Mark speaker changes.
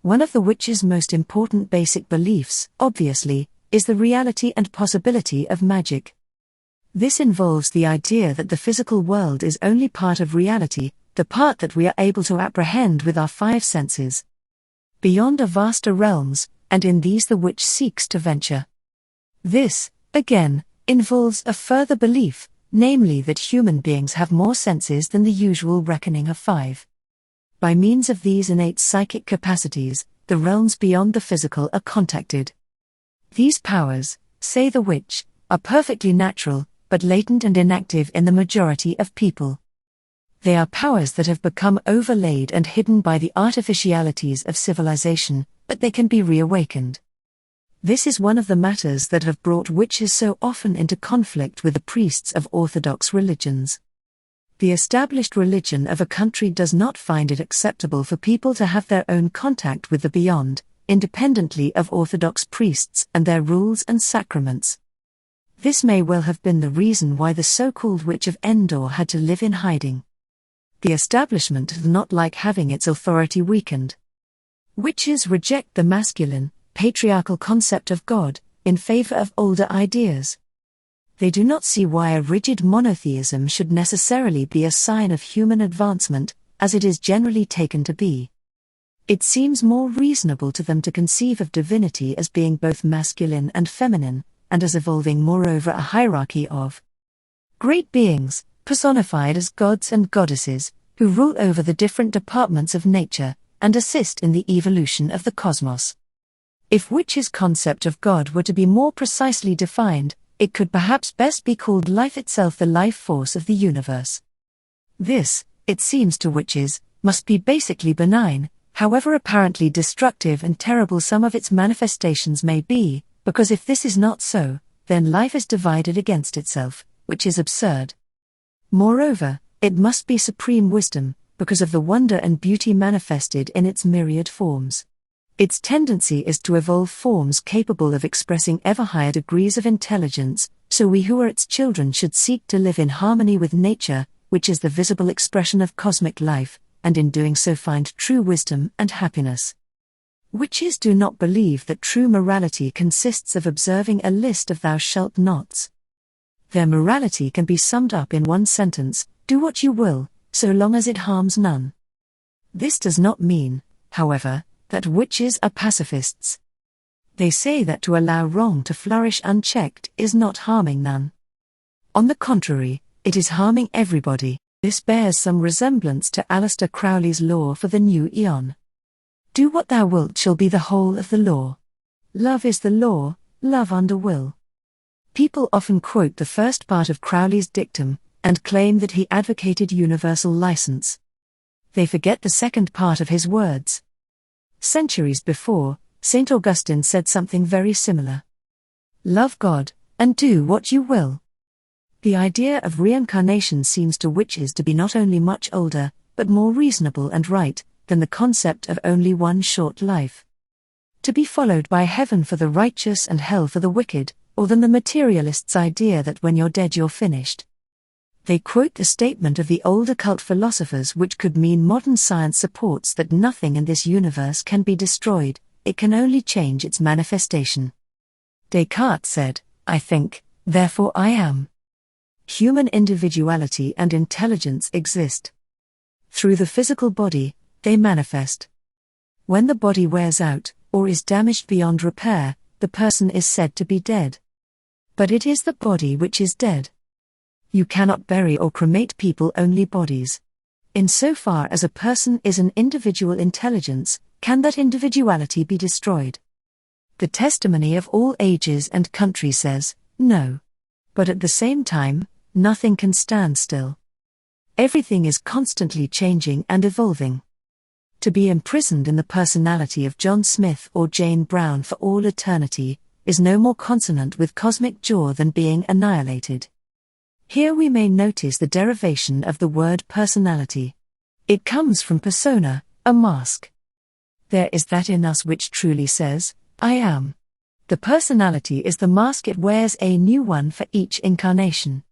Speaker 1: One of the witch's most important basic beliefs, obviously, is the reality and possibility of magic. This involves the idea that the physical world is only part of reality, the part that we are able to apprehend with our five senses. Beyond are vaster realms, and in these the witch seeks to venture. This, again, involves a further belief, namely that human beings have more senses than the usual reckoning of five. By means of these innate psychic capacities, the realms beyond the physical are contacted. These powers, say the witch, are perfectly natural, but latent and inactive in the majority of people. They are powers that have become overlaid and hidden by the artificialities of civilization, but they can be reawakened. This is one of the matters that have brought witches so often into conflict with the priests of orthodox religions. The established religion of a country does not find it acceptable for people to have their own contact with the beyond, independently of orthodox priests and their rules and sacraments. This may well have been the reason why the so-called Witch of Endor had to live in hiding. The establishment did not like having its authority weakened. Witches reject the masculine, patriarchal concept of God, in favor of older ideas. They do not see why a rigid monotheism should necessarily be a sign of human advancement, as it is generally taken to be. It seems more reasonable to them to conceive of divinity as being both masculine and feminine, and as evolving moreover a hierarchy of great beings, personified as gods and goddesses, who rule over the different departments of nature, and assist in the evolution of the cosmos. If witches' concept of God were to be more precisely defined, it could perhaps best be called life itself, the life force of the universe. This, it seems to witches, must be basically benign, however apparently destructive and terrible some of its manifestations may be, because if this is not so, then life is divided against itself, which is absurd. Moreover, it must be supreme wisdom, because of the wonder and beauty manifested in its myriad forms. Its tendency is to evolve forms capable of expressing ever higher degrees of intelligence, so we who are its children should seek to live in harmony with nature, which is the visible expression of cosmic life, and in doing so find true wisdom and happiness. Witches do not believe that true morality consists of observing a list of thou shalt nots. Their morality can be summed up in one sentence: do what you will, so long as it harms none. This does not mean, however, that witches are pacifists. They say that to allow wrong to flourish unchecked is not harming none. On the contrary, it is harming everybody. This bears some resemblance to Aleister Crowley's law for the new eon. Do what thou wilt shall be the whole of the law. Love is the law, love under will. People often quote the first part of Crowley's dictum, and claim that he advocated universal license. They forget the second part of his words. Centuries before, St. Augustine said something very similar. Love God, and do what you will. The idea of reincarnation seems to witches to be not only much older, but more reasonable and right, than the concept of only one short life. To be followed by heaven for the righteous and hell for the wicked, or than the materialist's idea that when you're dead you're finished. They quote the statement of the old occult philosophers, which could mean modern science supports that nothing in this universe can be destroyed, it can only change its manifestation. Descartes said, "I think, therefore I am." Human individuality and intelligence exist. Through the physical body, they manifest. When the body wears out, or is damaged beyond repair, the person is said to be dead. But it is the body which is dead. You cannot bury or cremate people, only bodies. Insofar as a person is an individual intelligence, can that individuality be destroyed? The testimony of all ages and countries says, no. But at the same time, nothing can stand still. Everything is constantly changing and evolving. To be imprisoned in the personality of John Smith or Jane Brown for all eternity is no more consonant with cosmic jaw than being annihilated. Here we may notice the derivation of the word personality. It comes from persona, a mask. There is that in us which truly says, I am. The personality is the mask, it wears a new one for each incarnation.